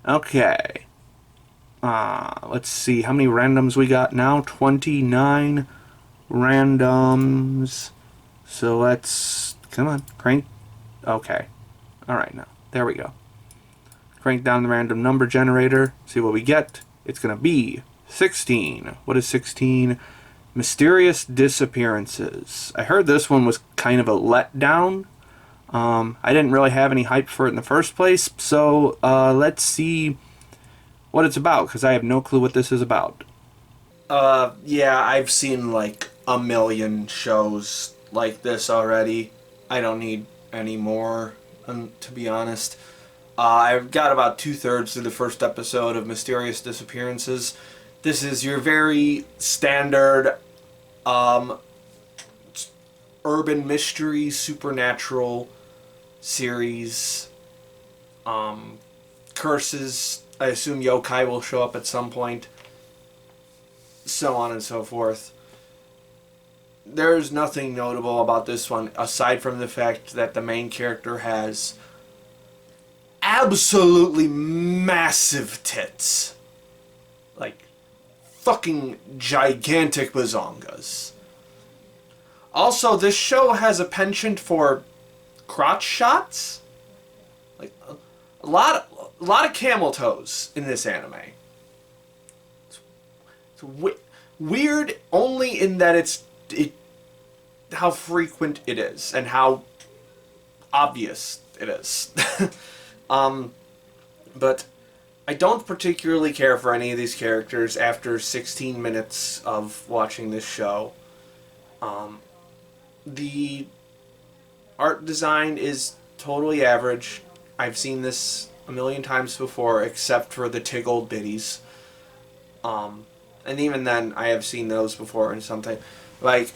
Okay. Let's see how many randoms we got now. 29 randoms. So let's... Come on, crank. Okay. Alright now. There we go. Crank down the random number generator. See what we get. It's going to be 16. What is 16? Mysterious Disappearances. I heard this one was kind of a letdown. I didn't really have any hype for it in the first place, so let's see what it's about, because I have no clue what this is about. Yeah, I've seen like a million shows like this already. I don't need any more, to be honest. I've got about 2/3 through the first episode of Mysterious Disappearances. This is your very standard urban mystery, supernatural series. Curses. I assume yokai will show up at some point. So on and so forth. There's nothing notable about this one aside from the fact that the main character has absolutely massive tits. Like fucking gigantic bazongas. Also, this show has a penchant for crotch shots. Like a lot of camel toes in this anime. It's weird only in that how frequent it is and how obvious it is. But I don't particularly care for any of these characters after 16 minutes of watching this show. The art design is totally average. I've seen this a million times before, except for the tiggled bitties. And even then, I have seen those before in something. Like,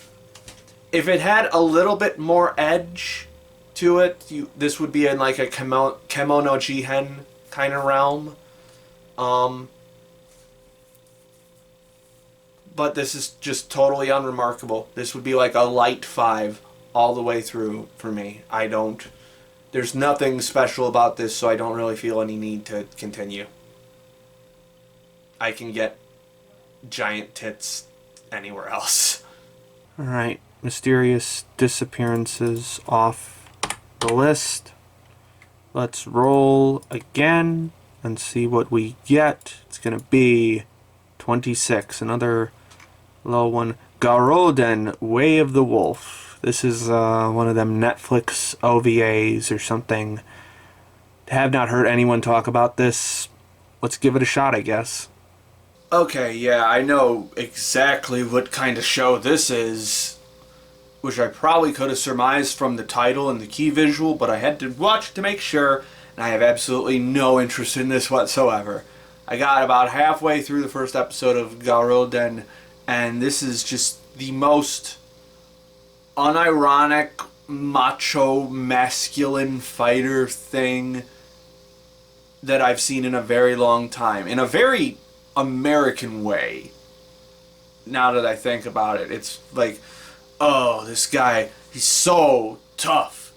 if it had a little bit more edge to it, this would be in like a Kemono Jihen kind of realm. But this is just totally unremarkable. This would be like a light 5 all the way through for me. There's nothing special about this, so I don't really feel any need to continue. I can get giant tits anywhere else. Alright, Mysterious Disappearances off the list. Let's roll again and see what we get. It's going to be 26, another low one. Garouden, Way of the Wolf. This is one of them Netflix OVAs or something. Have not heard anyone talk about this. Let's give it a shot, I guess. Okay, yeah, I know exactly what kind of show this is, which I probably could have surmised from the title and the key visual, but I had to watch to make sure, and I have absolutely no interest in this whatsoever. I got about halfway through the first episode of Garouden, and this is just the most unironic, macho, masculine fighter thing that I've seen in a very long time. In a very American way. Now that I think about it, it's like, oh, this guy, he's so tough.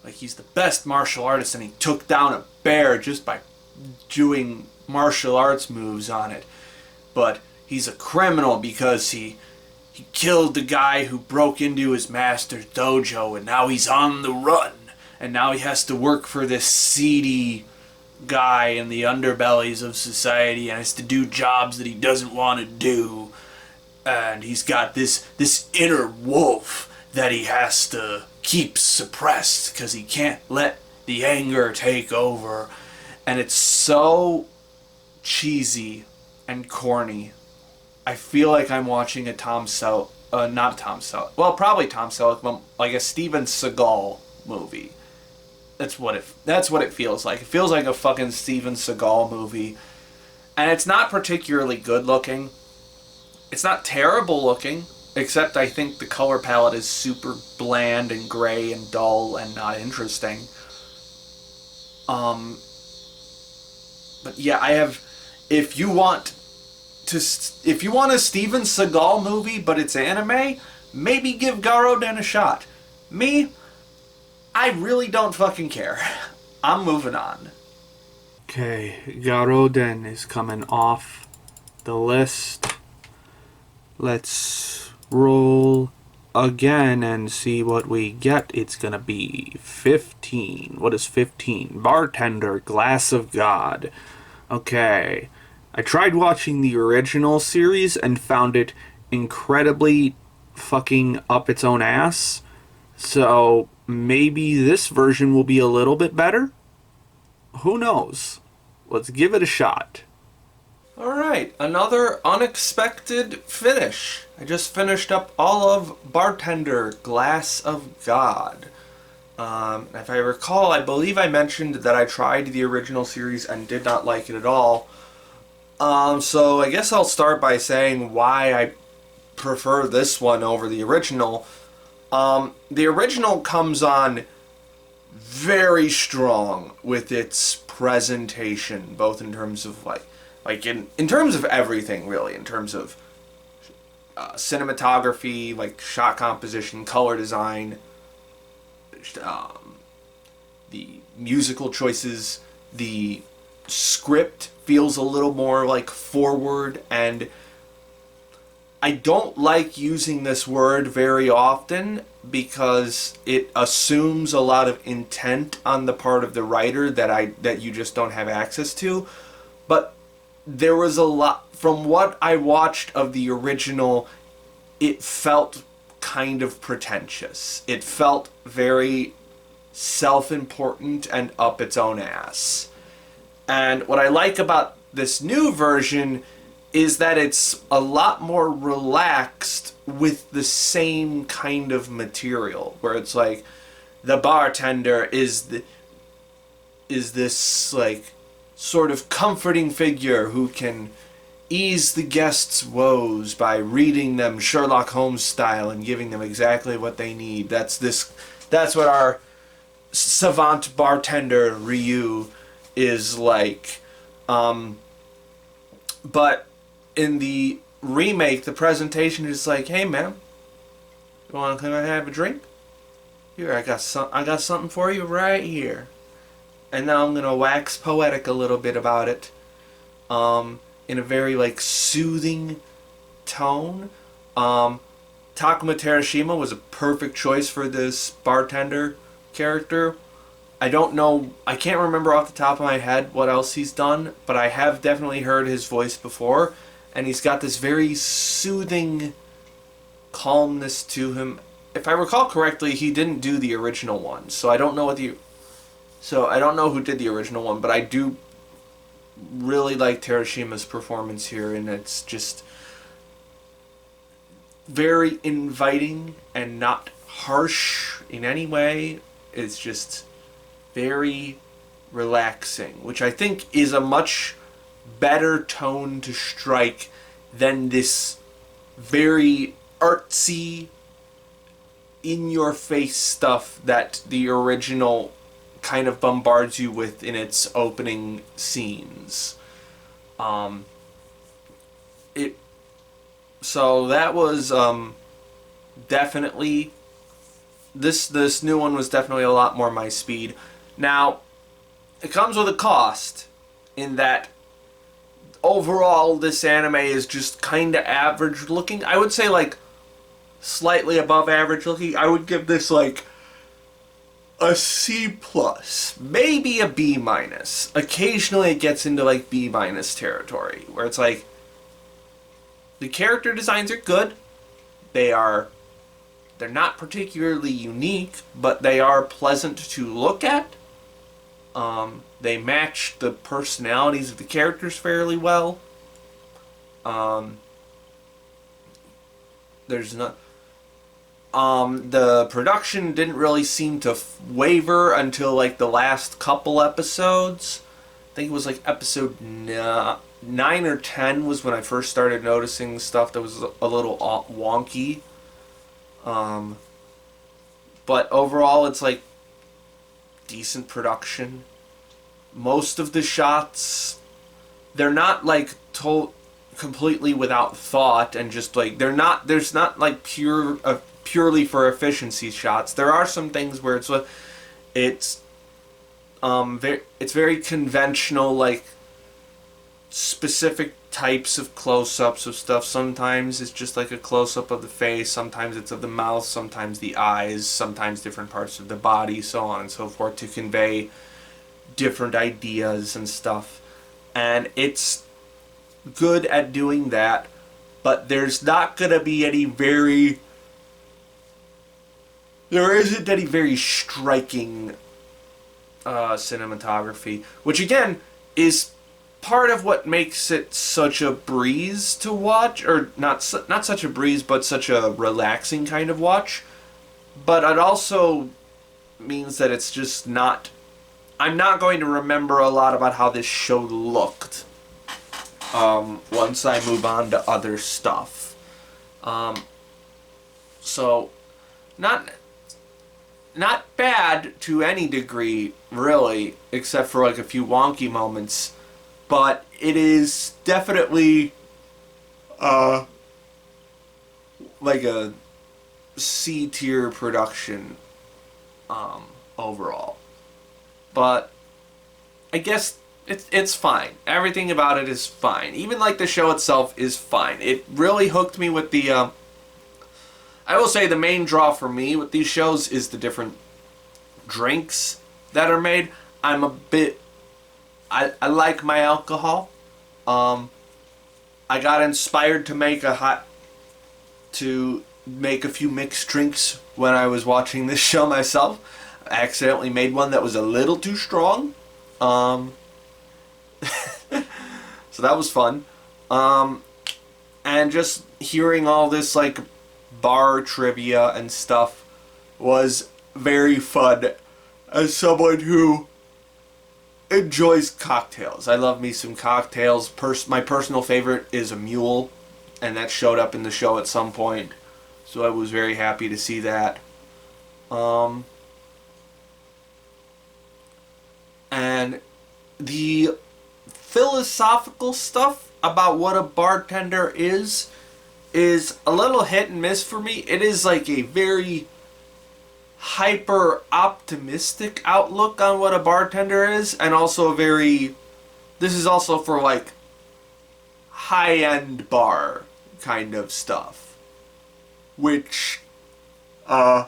Like, he's the best martial artist, and he took down a bear just by doing martial arts moves on it. But he's a criminal because he killed the guy who broke into his master's dojo, and now he's on the run. And now he has to work for this seedy guy in the underbellies of society, and has to do jobs that he doesn't want to do. And he's got this inner wolf that he has to keep suppressed because he can't let the anger take over. And it's so cheesy and corny. I feel like I'm watching a not Tom Selleck, well, probably Tom Selleck, but like a Steven Seagal movie. That's what it feels like. It feels like a fucking Steven Seagal movie. And it's not particularly good looking. It's not terrible looking, except I think the color palette is super bland and gray and dull and not interesting. But yeah, if you want a Steven Seagal movie but it's anime, maybe give Garouden a shot. Me, I really don't fucking care. I'm moving on. Okay, Garouden is coming off the list. Let's roll again and see what we get. It's gonna be 15. What is 15? Bartender, Glass of God. Okay. I tried watching the original series and found it incredibly fucking up its own ass. So maybe this version will be a little bit better? Who knows? Let's give it a shot. Alright, another unexpected finish. I just finished up all of Bartender, Glass of God. If I recall, I believe I mentioned that I tried the original series and did not like it at all. So I guess I'll start by saying why I prefer this one over the original. The original comes on very strong with its presentation, both in terms of in terms of everything, really, in terms of cinematography, like shot composition, color design, the musical choices, the script feels a little more like forward, and I don't like using this word very often because it assumes a lot of intent on the part of the writer that you just don't have access to. But there was a lot from what I watched of the original. It felt kind of pretentious. It felt very self-important and up its own ass. And what I like about this new version is that it's a lot more relaxed with the same kind of material, where it's like the bartender is this like sort of comforting figure who can ease the guests' woes by reading them Sherlock Holmes style and giving them exactly what they need. That's what our savant bartender Ryu is like. But in the remake, the presentation is like, "Hey, man, you want to come and have a drink? Here, I got something for you right here." And now I'm gonna wax poetic a little bit about it, in a very like soothing tone. Takuma Terashima was a perfect choice for this bartender character. I don't know, I can't remember off the top of my head what else he's done, but I have definitely heard his voice before, and he's got this very soothing calmness to him. If I recall correctly, he didn't do the original one, so I don't know who did the original one, but I do really like Terashima's performance here, and it's just very inviting and not harsh in any way. It's just very relaxing, which I think is a much better tone to strike than this very artsy, in-your-face stuff that the original kind of bombards you with in its opening scenes. So that was definitely this new one was definitely a lot more my speed. Now, it comes with a cost in that overall this anime is just kind of average looking. I would say like slightly above average looking. I would give this like a C plus, maybe a B minus. Occasionally it gets into like B minus territory, where it's like the character designs are good. They're not particularly unique, but they are pleasant to look at. They match the personalities of the characters fairly well. There's not. The production didn't really seem to waver until like the last couple episodes. I think it was like episode 9 or 10 was when I first started noticing stuff that was a little wonky. But overall, it's like decent production. Most of the shots, they're not like completely without thought and just like there's not like purely for efficiency shots. There are some things where it's It's very conventional, like specific types of close-ups of stuff. Sometimes it's just like a close-up of the face, sometimes it's of the mouth, sometimes the eyes, sometimes different parts of the body, so on and so forth, to convey different ideas and stuff. And it's good at doing that, but there's not gonna be any very... There isn't any very striking cinematography, which again is part of what makes it such a breeze to watch, or not such a breeze, but such a relaxing kind of watch. But it also means that it's just not... I'm not going to remember a lot about how this show looked once I move on to other stuff. So, not bad to any degree, really, except for like a few wonky moments. But it is definitely like a C-tier production overall. But I guess it's fine. Everything about it is fine. Even like the show itself is fine. It really hooked me with the... I will say the main draw for me with these shows is the different drinks that are made. I'm a bit... I like my alcohol. I got inspired to make a few mixed drinks when I was watching this show myself. I accidentally made one that was a little too strong. So that was fun. And just hearing all this like bar trivia and stuff was very fun as someone who enjoys cocktails. I love me some cocktails. My personal favorite is a mule, and that showed up in the show at some point, so I was very happy to see that. And the philosophical stuff about what a bartender is a little hit and miss for me. It is like a very hyper optimistic outlook on what a bartender is, and also this is also for like high end bar kind of stuff, which I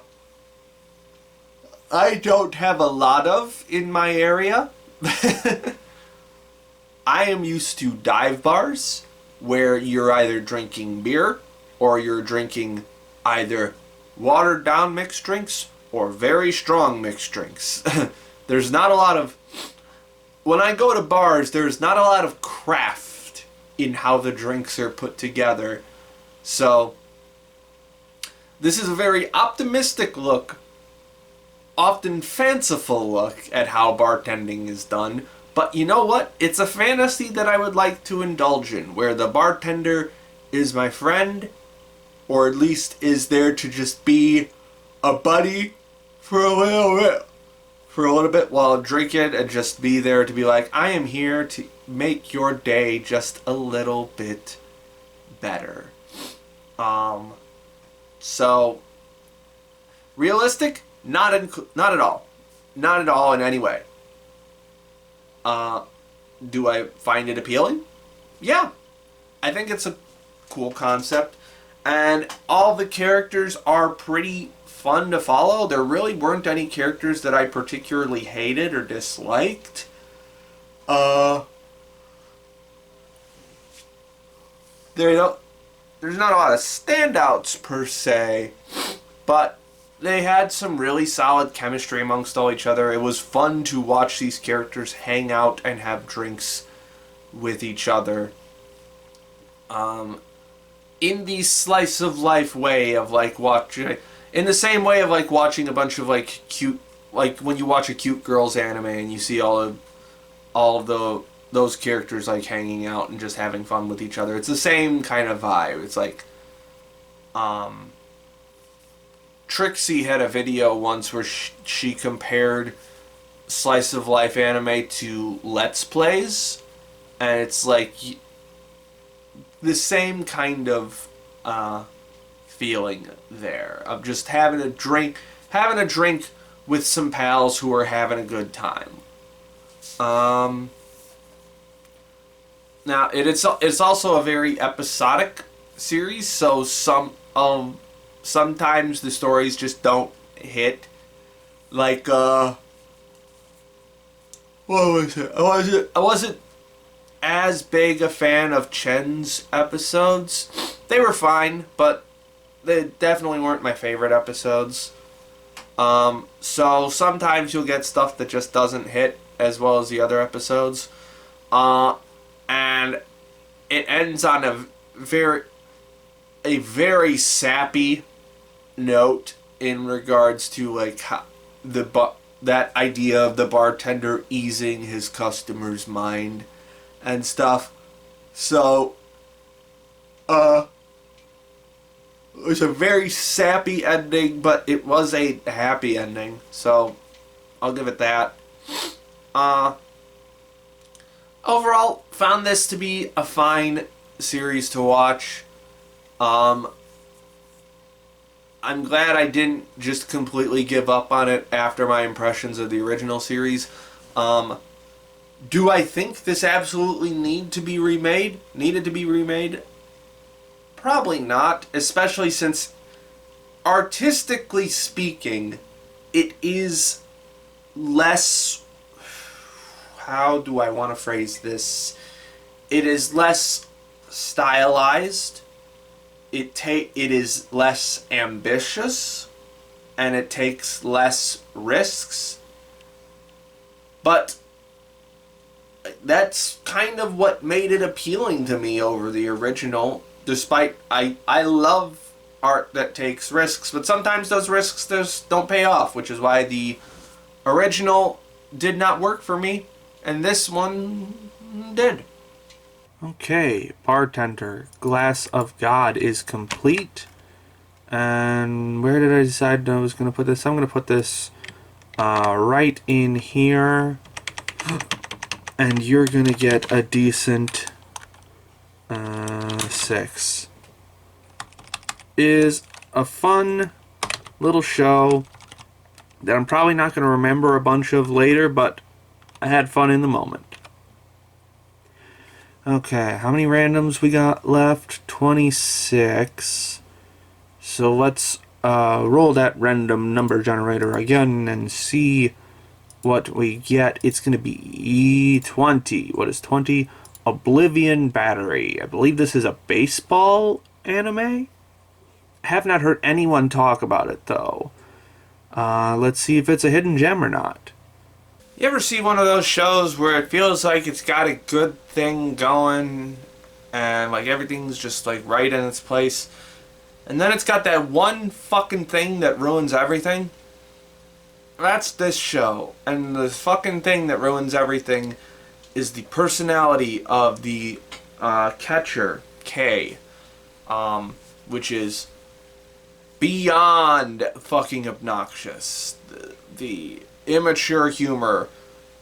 don't have a lot of in my area. I am used to dive bars where you're either drinking beer or you're drinking either watered down mixed drinks or very strong mixed drinks. There's not a lot of... When I go to bars, there's not a lot of craft in how the drinks are put together. So, this is a very optimistic look, often fanciful look at how bartending is done. But you know what? It's a fantasy that I would like to indulge in, where the bartender is my friend, or at least is there to just be a buddy for a little bit while drinking, and just be there to be like, I am here to make your day just a little bit better. So realistic? Not at all. Not at all in any way. Do I find it appealing? Yeah. I think it's a cool concept. And all the characters are pretty fun to follow. There really weren't any characters that I particularly hated or disliked. There's not a lot of standouts per se, but they had some really solid chemistry amongst all each other. It was fun to watch these characters hang out and have drinks with each other. In the slice of life way of like watching, in the same way of like watching a bunch of like cute, like when you watch a cute girls anime and you see all of those characters like hanging out and just having fun with each other. It's the same kind of vibe. It's like, Trixie had a video once where she compared slice of life anime to Let's Plays, and it's like the same kind of feeling there of just having a drink with some pals who are having a good time. Um, Now it's also a very episodic series, so sometimes the stories just don't hit. Like what was it? I wasn't as big a fan of Chen's episodes. They were fine, but they definitely weren't my favorite episodes. So sometimes you'll get stuff that just doesn't hit as well as the other episodes. And it ends on a very sappy note in regards to like how that idea of the bartender easing his customer's mind and stuff. So, it was a very sappy ending, but it was a happy ending. So, I'll give it that. Overall, found this to be a fine series to watch. I'm glad I didn't just completely give up on it after my impressions of the original series. Do I think this absolutely needed to be remade? Probably not, especially since, artistically speaking, it is less... How do I want to phrase this? It is less stylized. It is less ambitious, and it takes less risks. But that's kind of what made it appealing to me over the original. Despite I love art that takes risks, but sometimes those risks just don't pay off, which is why the original did not work for me, and this one did. Okay, Bartender, Glass of God is complete. And where did I decide I was going to put this? I'm going to put this right in here. And you're going to get a decent 6. Is a fun little show that I'm probably not going to remember a bunch of later, but I had fun in the moment. Okay, how many randoms we got left? 26. So let's roll that random number generator again and see what we get. It's going to be 20. What is 20? Oblivion Battery. I believe this is a baseball anime? I have not heard anyone talk about it, though. Let's see if it's a hidden gem or not. You ever see one of those shows where it feels like it's got a good thing going and like everything's just like right in its place, and then it's got that one fucking thing that ruins everything? That's this show. And the fucking thing that ruins everything is the personality of the catcher, K, which is beyond fucking obnoxious. The immature humor,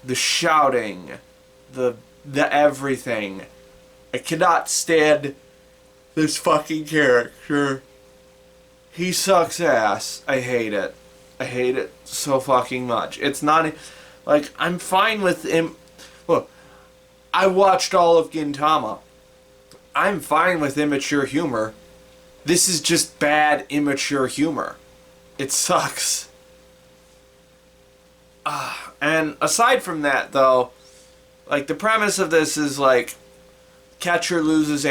the shouting, the everything. I cannot stand this fucking character. He sucks ass. I hate it. I hate it so fucking much. It's not... Like, I'm fine with him... Look, I watched all of Gintama. I'm fine with immature humor. This is just bad, immature humor. It sucks. And aside from that, though, like, the premise of this is, like, catcher gets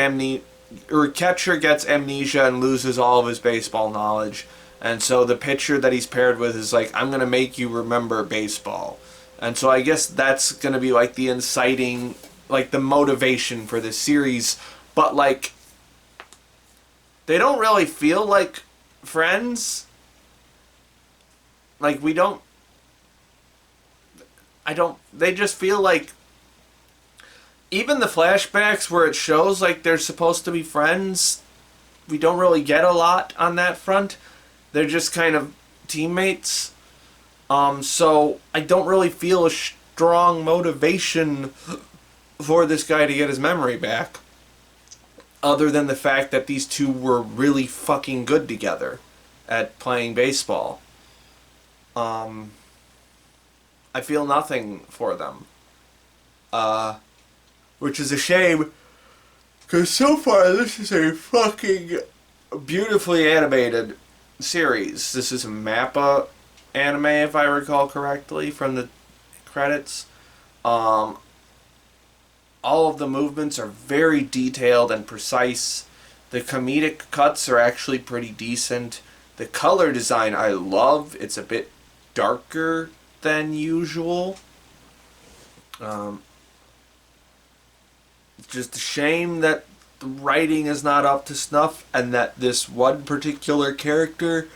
amnesia and loses all of his baseball knowledge. And so the pitcher that he's paired with is like, I'm going to make you remember baseball. And so I guess that's going to be, like, the inciting, like, the motivation for this series. But, like, they don't really feel like friends. Like, they just feel like, even the flashbacks where it shows like they're supposed to be friends, we don't really get a lot on that front. They're just kind of teammates. So I don't really feel a strong motivation for this guy to get his memory back, other than the fact that these two were really fucking good together at playing baseball. I feel nothing for them. which is a shame, because so far this is a fucking beautifully animated series. This is a Mappa anime, if I recall correctly, from the credits. All of the movements are very detailed and precise. The comedic cuts are actually pretty decent. The color design I love. It's a bit darker than usual. It's just a shame that the writing is not up to snuff and that this one particular character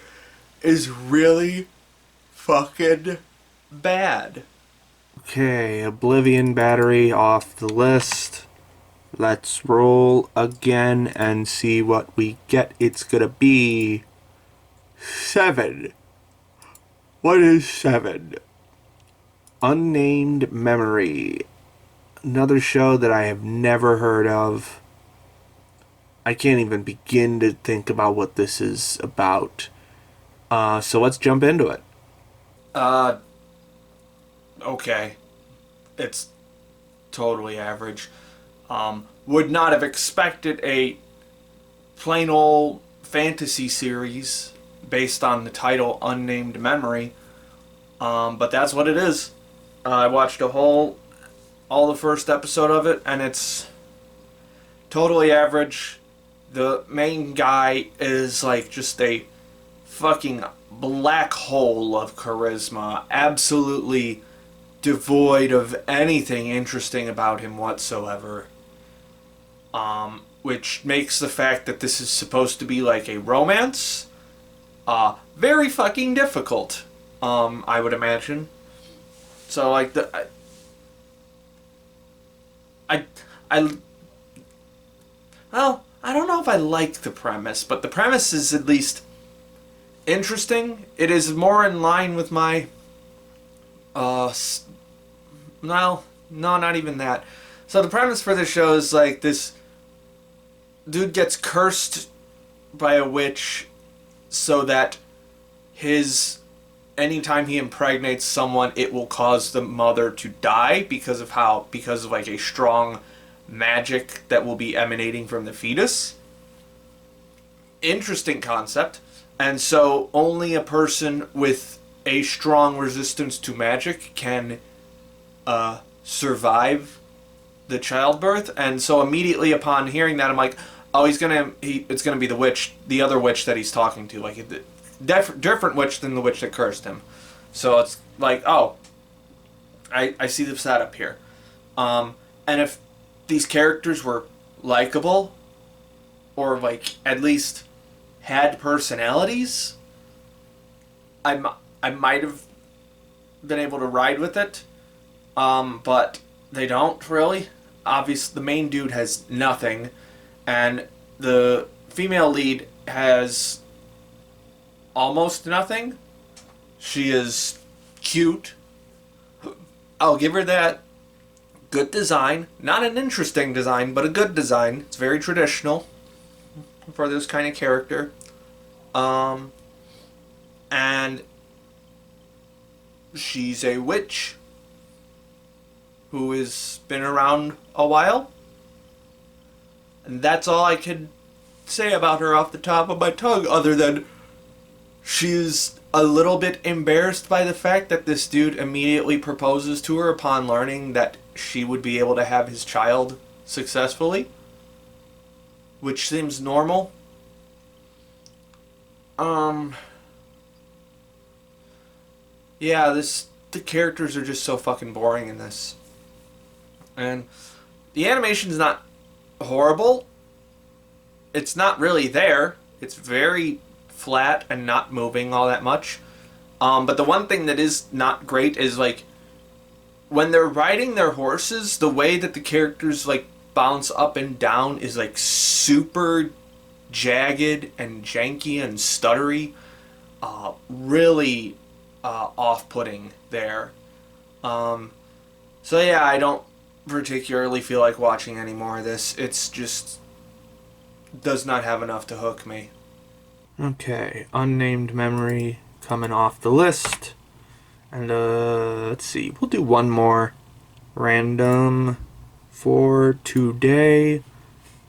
is really fucking bad. Okay, Oblivion Battery off the list. Let's roll again and see what we get. It's gonna be 7. What is 7? Unnamed Memory. Another show that I have never heard of. I can't even begin to think about what this is about. So let's jump into it. Okay. It's totally average. Would not have expected a plain old fantasy series based on the title Unnamed Memory. But that's what it is. I watched all the first episode of it, and it's totally average. The main guy is like just a fucking black hole of charisma, absolutely devoid of anything interesting about him whatsoever. Which makes the fact that this is supposed to be like a romance, very fucking difficult, I would imagine. So like well, I don't know if I like the premise, but the premise is at least interesting. It is more in line with my, well, no, not even that. So the premise for this show is like this dude gets cursed by a witch so that anytime he impregnates someone, it will cause the mother to die because of like a strong magic that will be emanating from the fetus. Interesting concept. And so only a person with a strong resistance to magic can survive the childbirth. And so immediately upon hearing that, I'm like, oh, it's gonna be the witch, the other witch that he's talking to, like a different witch than the witch that cursed him. So it's like, oh, I see the setup here. And if these characters were likable, or like at least had personalities, I might have been able to ride with it. But they don't really. Obviously, the main dude has nothing, and the female lead has almost nothing. She is cute. I'll give her that. Good design. Not an interesting design, but a good design. It's very traditional for this kind of character. And she's a witch who has been around a while. And that's all I can say about her off the top of my tongue, other than she's a little bit embarrassed by the fact that this dude immediately proposes to her upon learning that she would be able to have his child successfully, which seems normal. Yeah, the characters are just so fucking boring in this. And the animation's not horrible. It's not really there. It's very flat and not moving all that much. But the one thing that is not great is like when they're riding their horses, the way that the characters like bounce up and down is like super jagged and janky and stuttery. Really off-putting there. So yeah, I don't particularly feel like watching any more of this. It's just does not have enough to hook me. Okay, Unnamed Memory coming off the list. And let's see, we'll do one more random for today.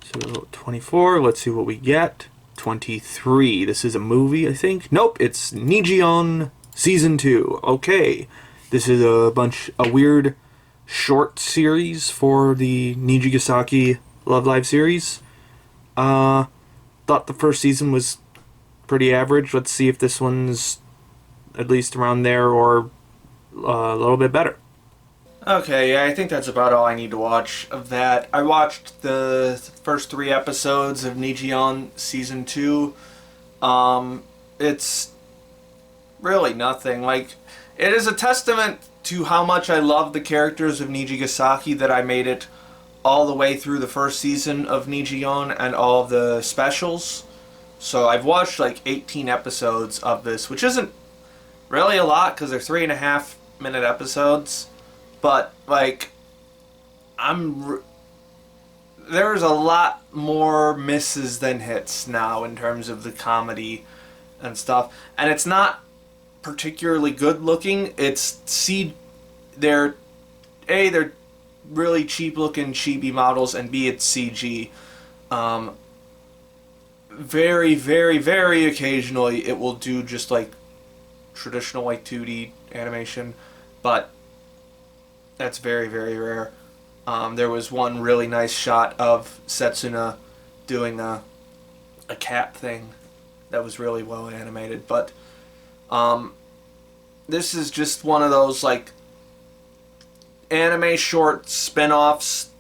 So 24, let's see what we get. 23, this is a movie, I think. Nope, it's Nijiyon Season 2. Okay, this is a weird short series for the Nijigasaki Love Live series. Thought the first season was pretty average. Let's see if this one's at least around there or a little bit better. Okay, yeah, I think that's about all I need to watch of that. I watched the first 3 episodes of Nijiyon Season 2. It's really nothing. Like, it is a testament to how much I love the characters of Nijigasaki that I made it all the way through the first season of Nijiyon and all of the specials. So I've watched like 18 episodes of this, which isn't really a lot because they're 3.5-minute episodes. But, like, there's a lot more misses than hits now in terms of the comedy and stuff. And it's not particularly good looking. They're really cheap looking chibi models, and B, it's CG. Very, very, very occasionally it will do just, like, traditional, like, 2D animation. But that's very, very rare. There was one really nice shot of Setsuna doing a cat thing that was really well animated. But this is just one of those like anime short spin-offs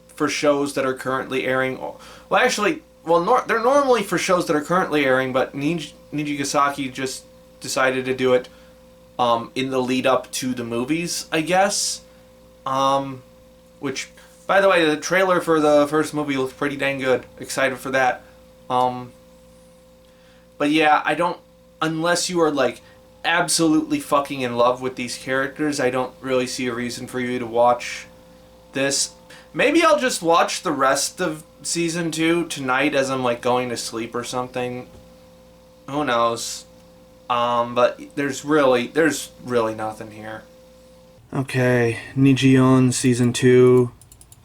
for shows that are currently airing. Well, actually, they're normally for shows that are currently airing, but Nijigasaki just decided to do it in the lead up to the movies, I guess. Which, by the way, the trailer for the first movie looks pretty dang good. Excited for that. But yeah, unless you are like absolutely fucking in love with these characters, I don't really see a reason for you to watch this. Maybe I'll just watch the rest of season 2 tonight as I'm like going to sleep or something. Who knows? But there's really nothing here. Okay, Nijiyon Season 2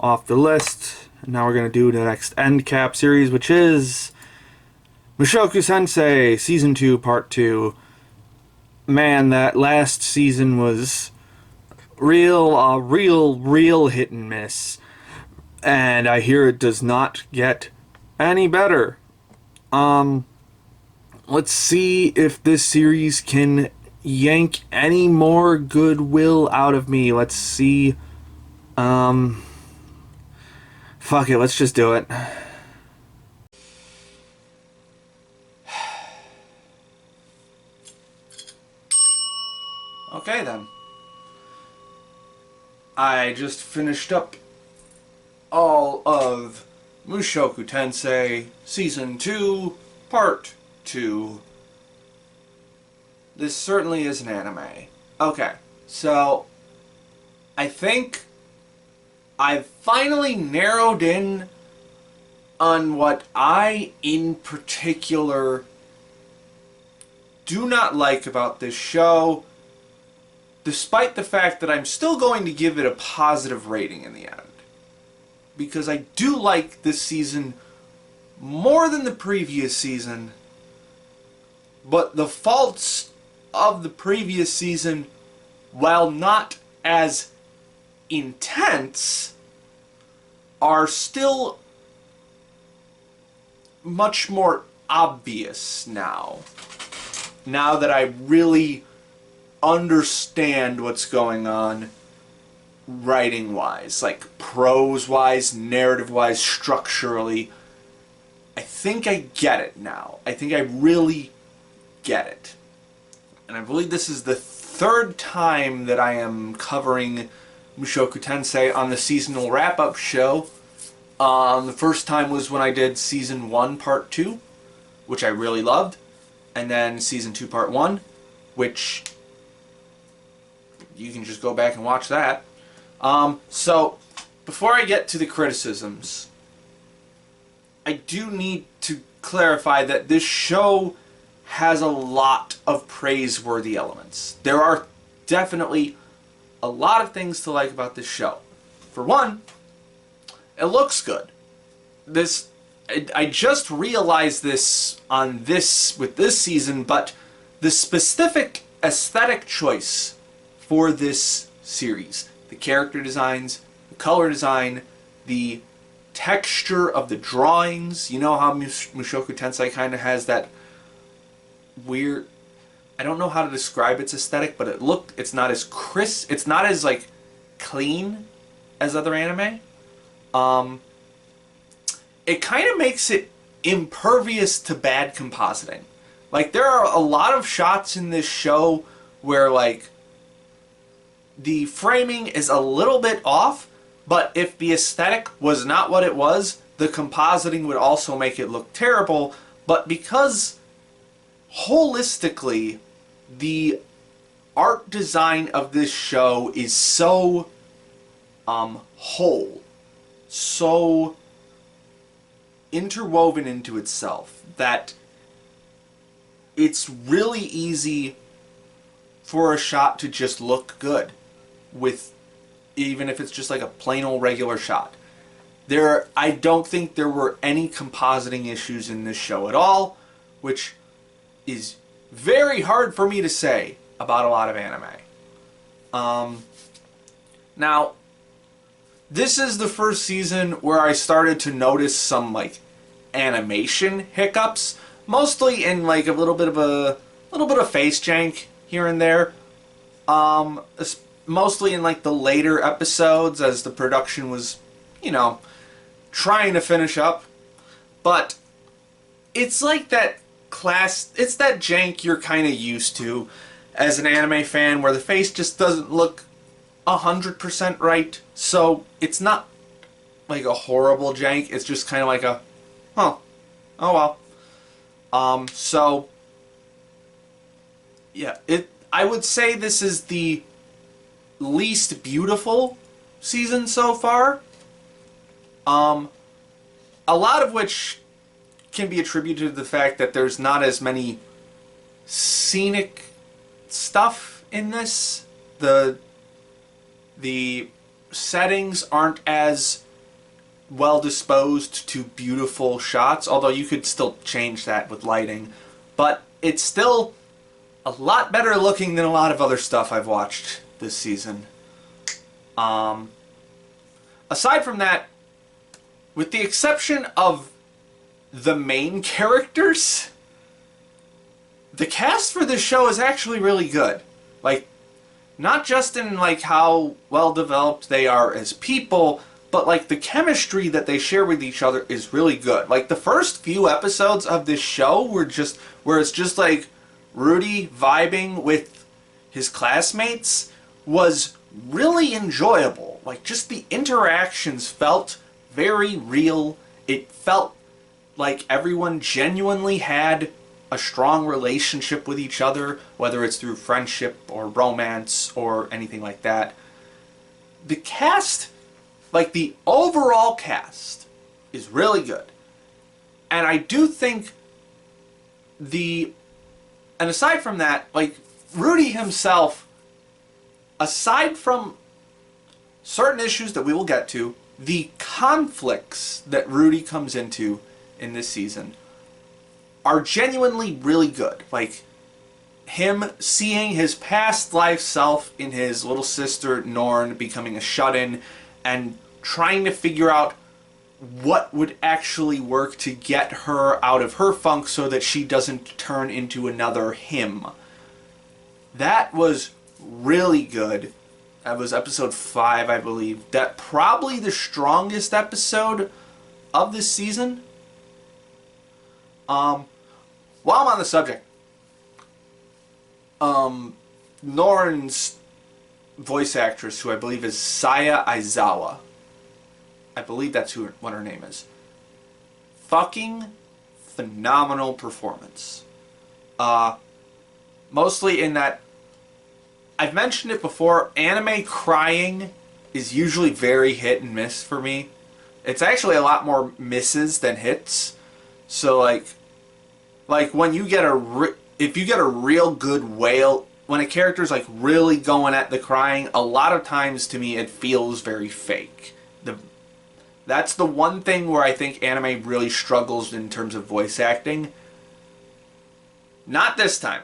off the list. Now we're going to do the next end cap series, which is Mushoku Tensei Season 2 Part 2. Man, that last season was real hit and miss. And I hear it does not get any better. Let's see if this series can yank any more goodwill out of me. Let's see. Fuck it, let's just do it. Okay then. I just finished up all of Mushoku Tensei Season 2 Part 2. This certainly is an anime. Okay, so I think I've finally narrowed in on what I, in particular, do not like about this show, despite the fact that I'm still going to give it a positive rating in the end. Because I do like this season more than the previous season, but the faults of the previous season, while not as intense, are still much more obvious now. Now that I really understand what's going on writing-wise, like prose-wise, narrative-wise, structurally. I think I get it now. I think I really get it. And I believe this is the 3rd time that I am covering Mushoku Tensei on the seasonal wrap-up show. The first time was when I did Season 1 Part 2, which I really loved. And then Season 2 Part 1, which you can just go back and watch that. So, before I get to the criticisms, I do need to clarify that this show has a lot of praiseworthy elements. There are definitely a lot of things to like about this show. For one, it looks good. I just realized this with this season, but the specific aesthetic choice for this series, the character designs, the color design, the texture of the drawings. You know how Mushoku Tensei kind of has that weird, I don't know how to describe its aesthetic, but it's not as crisp, it's not as like clean as other anime. It kind of makes it impervious to bad compositing. Like, there are a lot of shots in this show where, like, the framing is a little bit off, but if the aesthetic was not what it was, the compositing would also make it look terrible. But because, holistically, the art design of this show is so, whole, so interwoven into itself, that it's really easy for a shot to just look good, with even if it's just like a plain old regular shot. I don't think there were any compositing issues in this show at all, which is very hard for me to say about a lot of anime. Now, this is the first season where I started to notice some like animation hiccups, mostly in like a little bit of face jank here and there. Mostly in like the later episodes as the production was, trying to finish up. But it's like it's that jank you're kind of used to as an anime fan, where the face just doesn't look 100% right. So it's not like a horrible jank. It's just kind of like a, oh well. So yeah, I would say this is the least beautiful season so far. A lot of which can be attributed to the fact that there's not as many scenic stuff in this. The settings aren't as well disposed to beautiful shots, although you could still change that with lighting. But it's still a lot better looking than a lot of other stuff I've watched this season. Aside from that, with the exception of the main characters, the cast for this show is actually really good. Like, not just in like how well developed they are as people, but like the chemistry that they share with each other is really good. Like, the first few episodes of this show where it's just like Rudy vibing with his classmates was really enjoyable. Like, just the interactions felt very real. It felt like everyone genuinely had a strong relationship with each other, whether it's through friendship or romance or anything like that. The cast, like the overall cast, is really good. And I do think and aside from that, like, Rudy himself, aside from certain issues that we will get to, the conflicts that Rudy comes into in this season are genuinely really good. Like, him seeing his past life self in his little sister Norn becoming a shut-in and trying to figure out what would actually work to get her out of her funk so that she doesn't turn into another him. That was really good. That was episode 5, I believe. That probably the strongest episode of this season. While I'm on the subject, Norn's voice actress, who I believe is Saya Aizawa, I believe that's what her name is. Fucking phenomenal performance. Mostly in that, I've mentioned it before, anime crying is usually very hit and miss for me. It's actually a lot more misses than hits. So like when you get if you get a real good when a character's like really going at the crying, a lot of times to me it feels very fake. That's the one thing where I think anime really struggles in terms of voice acting. Not this time.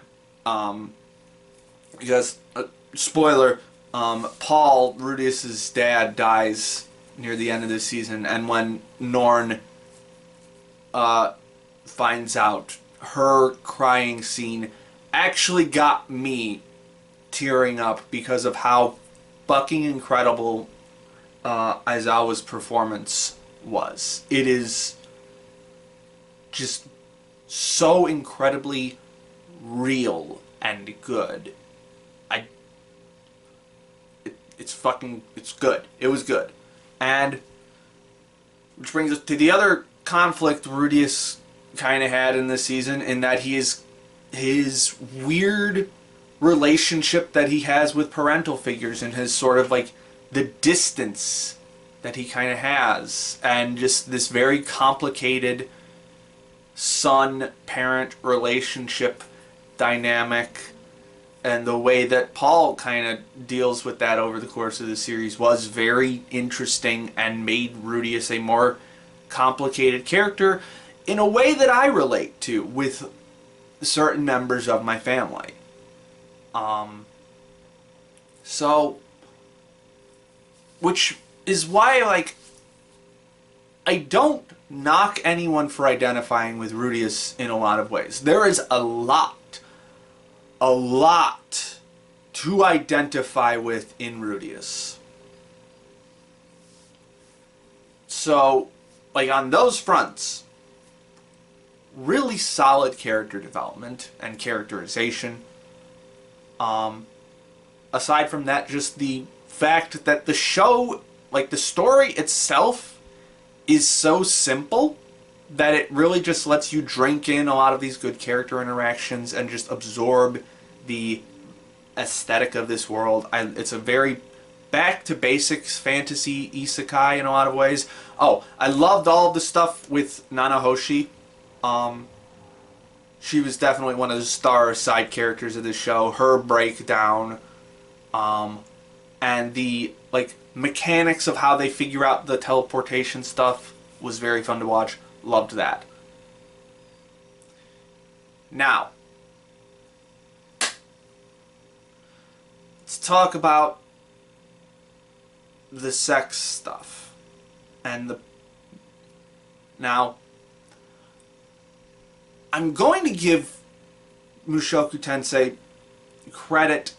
Because, spoiler, Paul, Rudius's dad, dies near the end of the season, and when Norn finds out, her crying scene actually got me tearing up because of how fucking incredible Aizawa's performance was. It is just so incredibly real and good. It's good. It was good. And which brings us to the other conflict Rudius kind of had in this season, in that his weird relationship that he has with parental figures, and his sort of like the distance that he kind of has, and just this very complicated son-parent relationship dynamic, and the way that Paul kind of deals with that over the course of the series was very interesting and made Rudius a more complicated character in a way that I relate to with certain members of my family. So, which is why, like, I don't knock anyone for identifying with Rudius in a lot of ways. There is a lot to identify with in Rudius. So, like, on those fronts, really solid character development and characterization. Aside from that, just the fact that the show, like, the story itself is so simple that it really just lets you drink in a lot of these good character interactions and just absorb the aesthetic of this world. It's a very back to basics fantasy isekai in a lot of ways. Oh, I loved all of the stuff with Nanahoshi. She was definitely one of the star side characters of this show. Her breakdown, and the like mechanics of how they figure out the teleportation stuff was very fun to watch. Loved that. Now, let's talk about the sex stuff. Now, I'm going to give Mushoku Tensei credit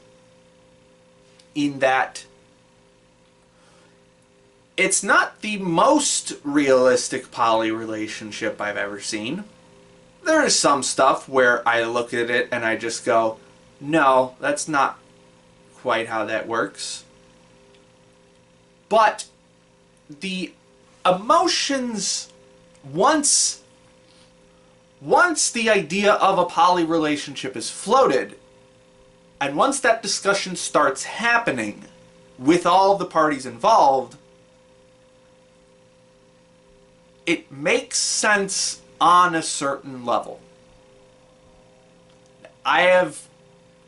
in that it's not the most realistic poly relationship I've ever seen. There is some stuff where I look at it and I just go, no, that's not quite how that works. But the emotions, once the idea of a poly relationship is floated, and once that discussion starts happening with all the parties involved, it makes sense on a certain level. I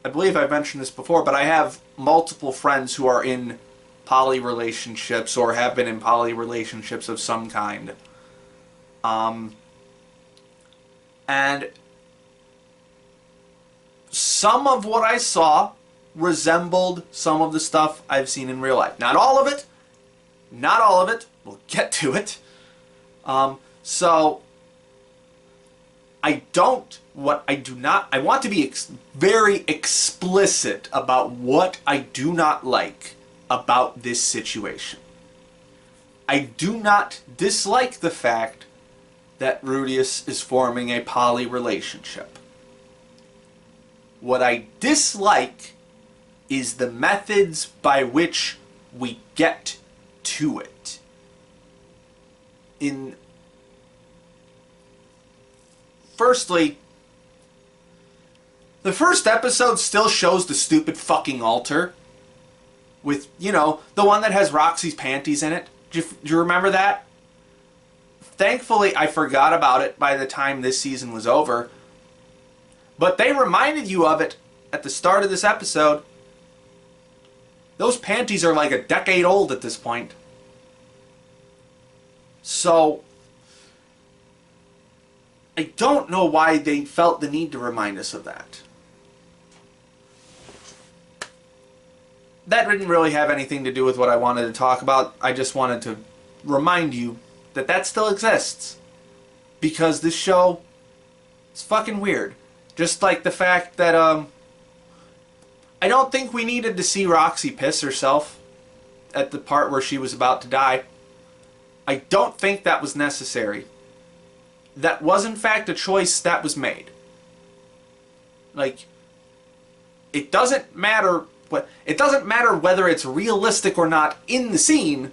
believe I've mentioned this before, but I have multiple friends who are in poly relationships or have been in poly relationships of some kind. And some of what I saw resembled some of the stuff I've seen in real life. Not all of it. We'll get to it. So I want to be very explicit about what I do not like about this situation. I do not dislike the fact that Rudius is forming a poly relationship. What I dislike is the methods by which we get to it. Firstly, the first episode still shows the stupid fucking altar with, the one that has Roxy's panties in it. Do you remember that? Thankfully, I forgot about it by the time this season was over. But they reminded you of it at the start of this episode, those panties are like a decade old at this point. So, I don't know why they felt the need to remind us of that. That didn't really have anything to do with what I wanted to talk about. I just wanted to remind you that that still exists. Because this show is fucking weird. Just like the fact that, I don't think we needed to see Roxy piss herself at the part where she was about to die. I don't think that was necessary. That was in fact a choice that was made. Like, it doesn't matter whether it's realistic or not in the scene.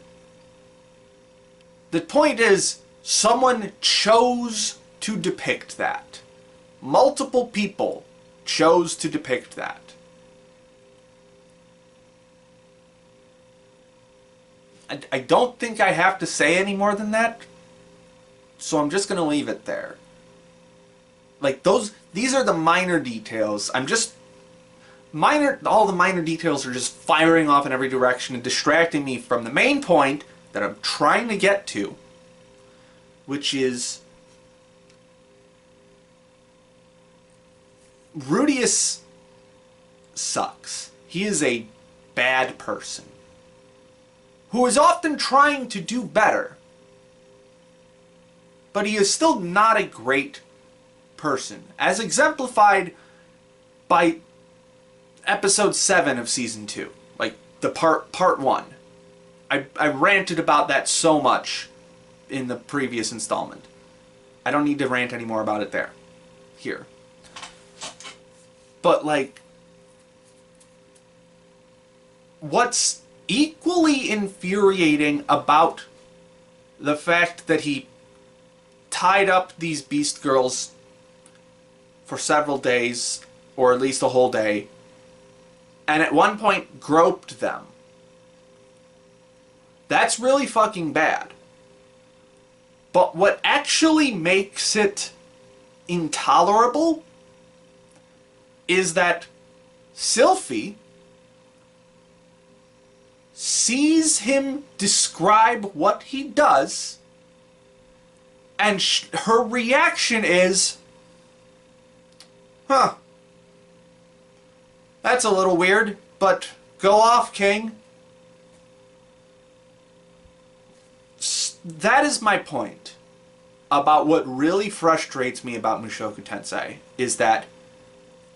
The point is, someone chose to depict that. Multiple people chose to depict that. I don't think I have to say any more than that, so I'm just going to leave it there. Like, these are the minor details. All the minor details are just firing off in every direction and distracting me from the main point that I'm trying to get to, which is Rudius sucks. He is a bad person who is often trying to do better, but he is still not a great person, as exemplified by episode 7 of season 2, like the part 1. I ranted about that so much in the previous installment. I don't need to rant anymore about it here. But, like, what's equally infuriating about the fact that he tied up these beast girls for several days, or at least a whole day, and at one point groped them. That's really fucking bad. But what actually makes it intolerable is that Sylphie sees him describe what he does, and her reaction is, huh, that's a little weird, but go off, King. That is my point about what really frustrates me about Mushoku Tensei, is that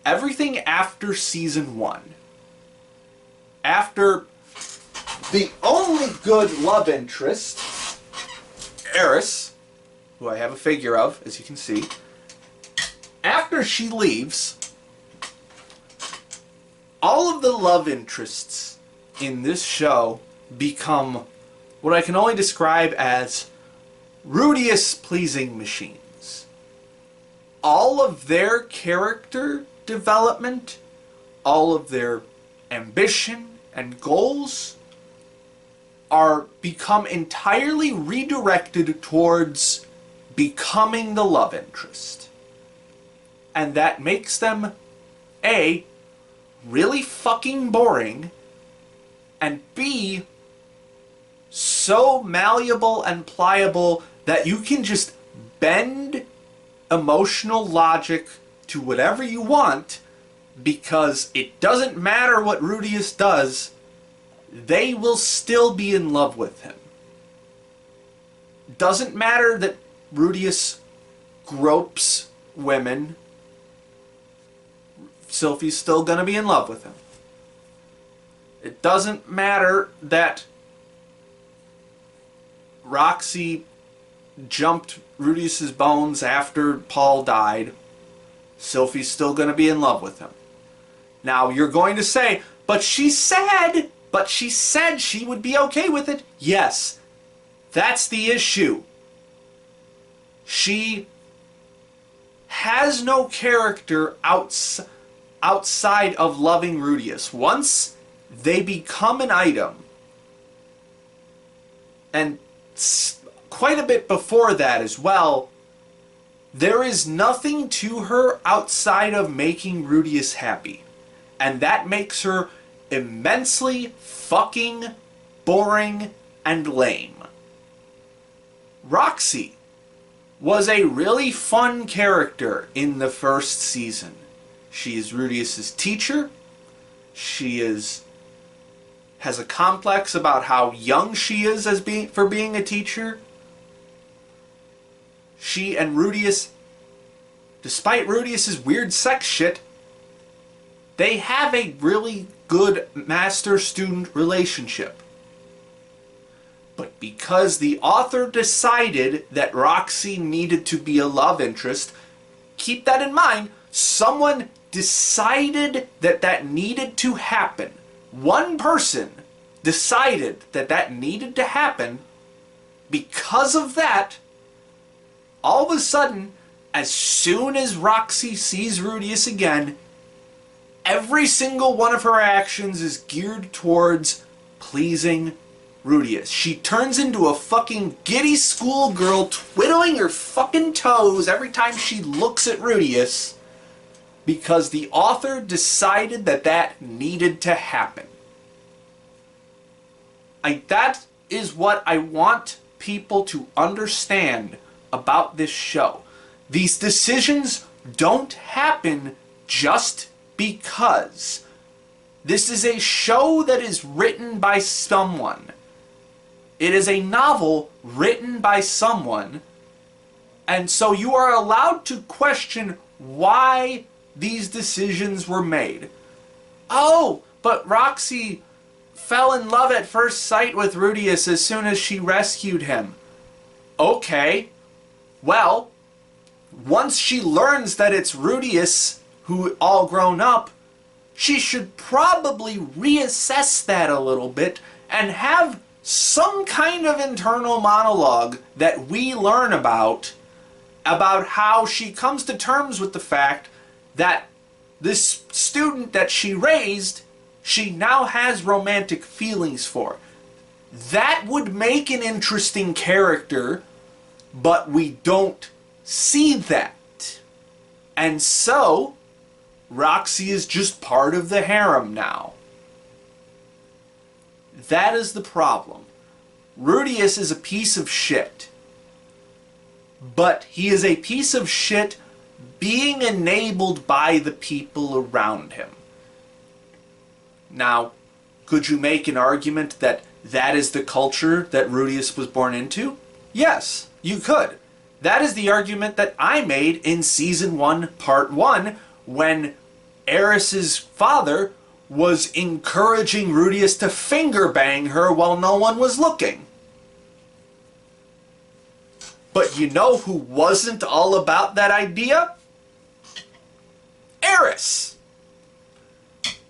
everything after season 1, after the only good love interest, Eris, who I have a figure of, as you can see, after she leaves, all of the love interests in this show become what I can only describe as Rudius-pleasing machines. All of their character development, all of their ambition and goals are become entirely redirected towards becoming the love interest. And that makes them, A, really fucking boring, and B, so malleable and pliable that you can just bend emotional logic to whatever you want, because it doesn't matter what Rudius does, they will still be in love with him. Doesn't matter that Rudius gropes women, Sylphie's still gonna be in love with him. It doesn't matter that Roxy jumped Rudius's bones after Paul died. Sylphie's still going to be in love with him. Now, you're going to say, but she said she would be okay with it. Yes, that's the issue. She has no character outside of loving Rudius. Once they become an item, and quite a bit before that as well, there is nothing to her outside of making Rudius happy. And that makes her immensely fucking boring and lame. Roxy was a really fun character in the first season. She is Rudius's teacher. She has a complex about how young she is for being a teacher. She and Rudius, despite Rudius's weird sex shit, they have a really good master-student relationship. But because the author decided that Roxy needed to be a love interest, keep that in mind, someone decided that that needed to happen. One person decided that that needed to happen. Because of that, all of a sudden, as soon as Roxy sees Rudius again, every single one of her actions is geared towards pleasing Rudius. She turns into a fucking giddy schoolgirl, twiddling her fucking toes every time she looks at Rudius, because the author decided that that needed to happen. That is what I want people to understand about this show. These decisions don't happen just because. This is a show that is written by someone. It is a novel written by someone, and so you are allowed to question why these decisions were made. Oh, but Roxy fell in love at first sight with Rudius as soon as she rescued him. Okay, well, once she learns that it's Rudius who all grown up, she should probably reassess that a little bit and have some kind of internal monologue that we learn about how she comes to terms with the fact that this student that she raised, she now has romantic feelings for. That would make an interesting character, but we don't see that. And so, Roxy is just part of the harem now. That is the problem. Rudius is a piece of shit. But he is a piece of shit being enabled by the people around him. Now, could you make an argument that that is the culture that Rudius was born into? Yes, you could. That is the argument that I made in Season 1, Part 1, when Eris's father was encouraging Rudius to finger bang her while no one was looking. But you know who wasn't all about that idea? Eris!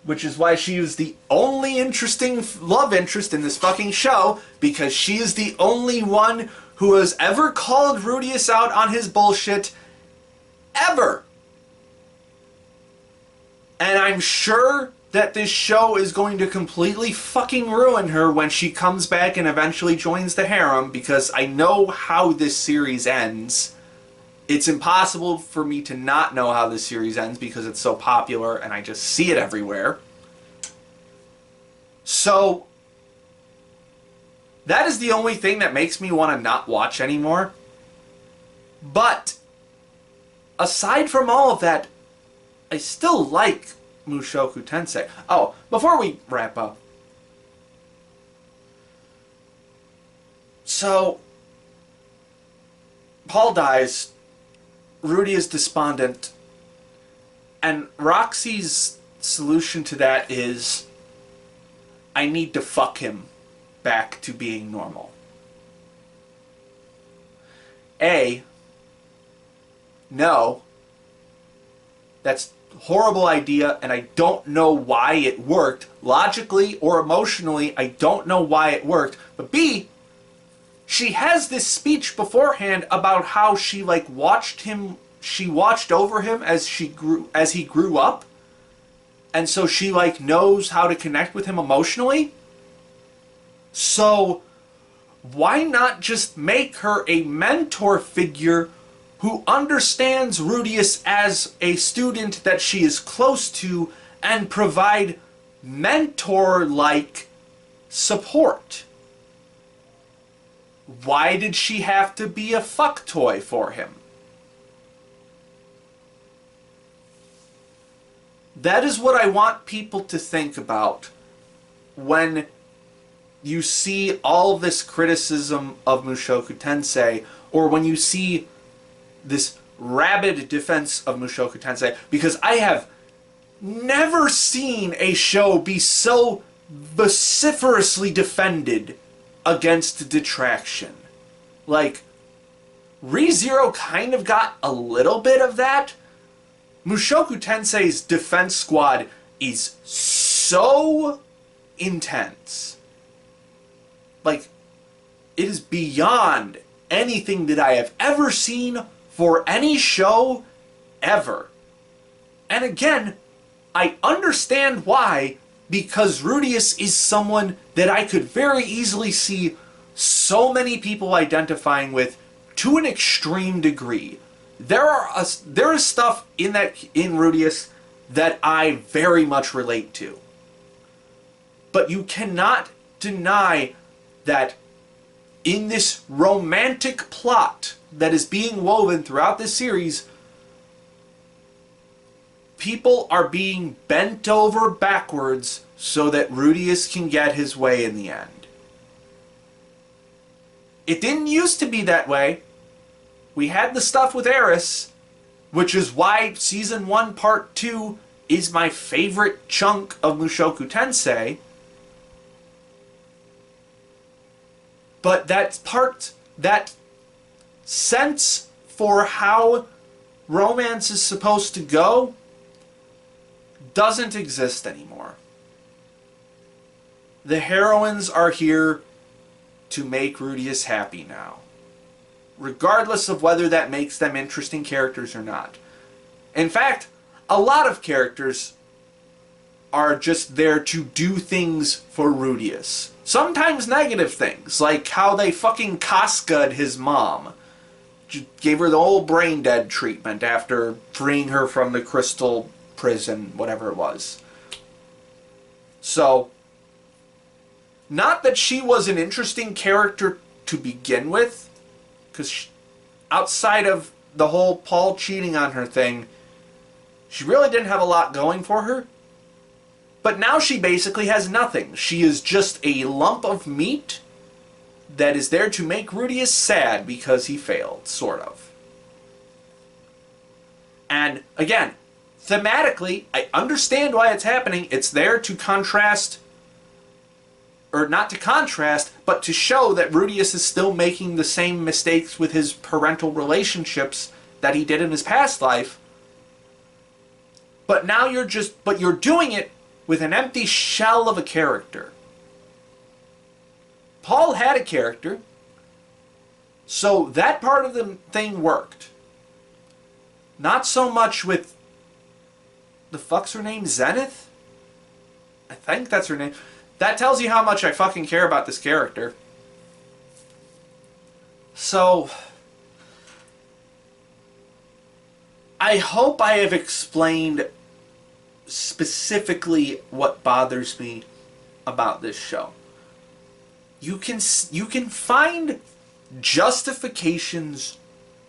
Which is why she was the only interesting love interest in this fucking show, because she is the only one who has ever called Rudius out on his bullshit, ever. And I'm sure that this show is going to completely fucking ruin her when she comes back and eventually joins the harem, because I know how this series ends. It's impossible for me to not know how this series ends because it's so popular and I just see it everywhere. So, that is the only thing that makes me want to not watch anymore. But, aside from all of that, I still like Mushoku Tensei. Oh, before we wrap up. So, Paul dies. Rudy is despondent. And Roxy's solution to that is, I need to fuck him back to being normal. No. That's a horrible idea, and I don't know why it worked. Logically or emotionally, I don't know why it worked. But B, she has this speech beforehand about how she watched over him as he grew up. And so she knows how to connect with him emotionally. So why not just make her a mentor figure who understands Rudius as a student that she is close to and provide mentor-like support. Why did she have to be a fuck toy for him? That is what I want people to think about when you see all this criticism of Mushoku Tensei, or when you see this rabid defense of Mushoku Tensei, because I have never seen a show be so vociferously defended against detraction. Like, ReZero kind of got a little bit of that. Mushoku Tensei's defense squad is so intense. Like, it is beyond anything that I have ever seen for any show ever. And again, I understand why, because Rudius is someone that I could very easily see so many people identifying with to an extreme degree. There is stuff in Rudius that I very much relate to. But you cannot deny that in this romantic plot that is being woven throughout this series, people are being bent over backwards so that Rudius can get his way in the end. It didn't used to be that way. We had the stuff with Eris, which is why Season 1 Part 2 is my favorite chunk of Mushoku Tensei. But that sense for how romance is supposed to go doesn't exist anymore. The heroines are here to make Rudius happy now, regardless of whether that makes them interesting characters or not. In fact, a lot of characters are just there to do things for Rudius. Sometimes negative things, like how they fucking Casca'd his mom. Gave her the old brain dead treatment after freeing her from the crystal prison, whatever it was. So, not that she was an interesting character to begin with, because outside of the whole Paul cheating on her thing, she really didn't have a lot going for her. But now she basically has nothing. She is just a lump of meat that is there to make Rudius sad because he failed, sort of. And again, thematically, I understand why it's happening. It's there to contrast, or not to contrast, but to show that Rudius is still making the same mistakes with his parental relationships that he did in his past life. But now you're doing it with an empty shell of a character. Paul had a character, so that part of the thing worked. Not so much with, the fuck's her name, Zenith? I think that's her name. That tells you how much I fucking care about this character. So, I hope I have explained specifically what bothers me about this show. You can find justifications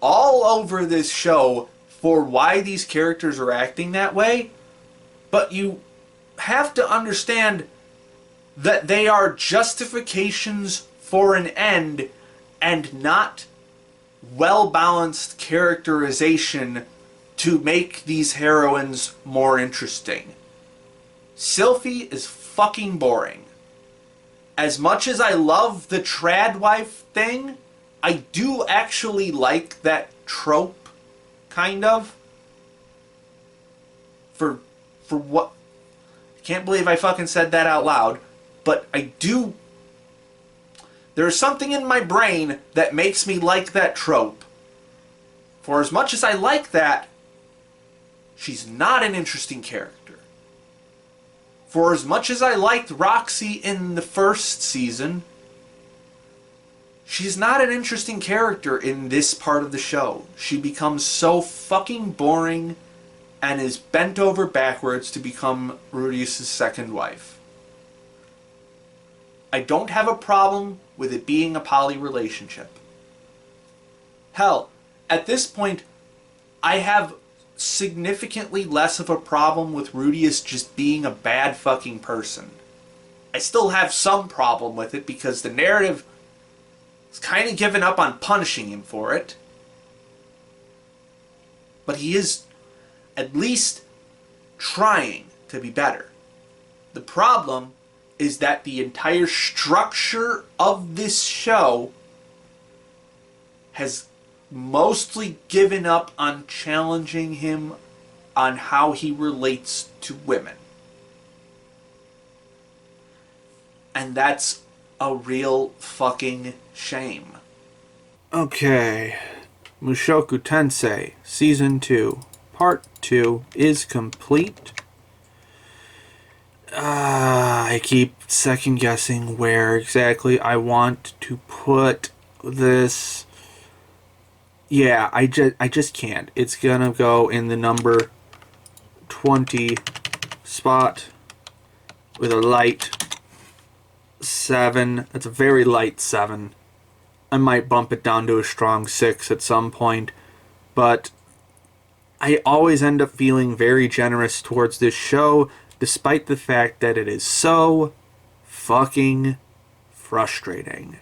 all over this show for why these characters are acting that way, but you have to understand that they are justifications for an end and not well-balanced characterization to make these heroines more interesting. Sylphie is fucking boring. As much as I love the trad wife thing, I do actually like that trope, kind of. For what? I can't believe I fucking said that out loud, but I do. There's something in my brain that makes me like that trope. For as much as I like that, she's not an interesting character. For as much as I liked Roxy in the first season, she's not an interesting character in this part of the show. She becomes so fucking boring and is bent over backwards to become Rudius' second wife. I don't have a problem with it being a poly relationship. Hell, at this point, I have significantly less of a problem with Rudius just being a bad fucking person. I still have some problem with it because the narrative is kind of given up on punishing him for it. But he is at least trying to be better. The problem is that the entire structure of this show has mostly given up on challenging him on how he relates to women. And that's a real fucking shame. Okay. Mushoku Tensei, Season 2, Part 2 is complete. I keep second guessing where exactly I want to put this. Yeah, I just can't. It's gonna go in the number 20 spot with a light 7. It's a very light 7. I might bump it down to a strong 6 at some point, but I always end up feeling very generous towards this show, despite the fact that it is so fucking frustrating.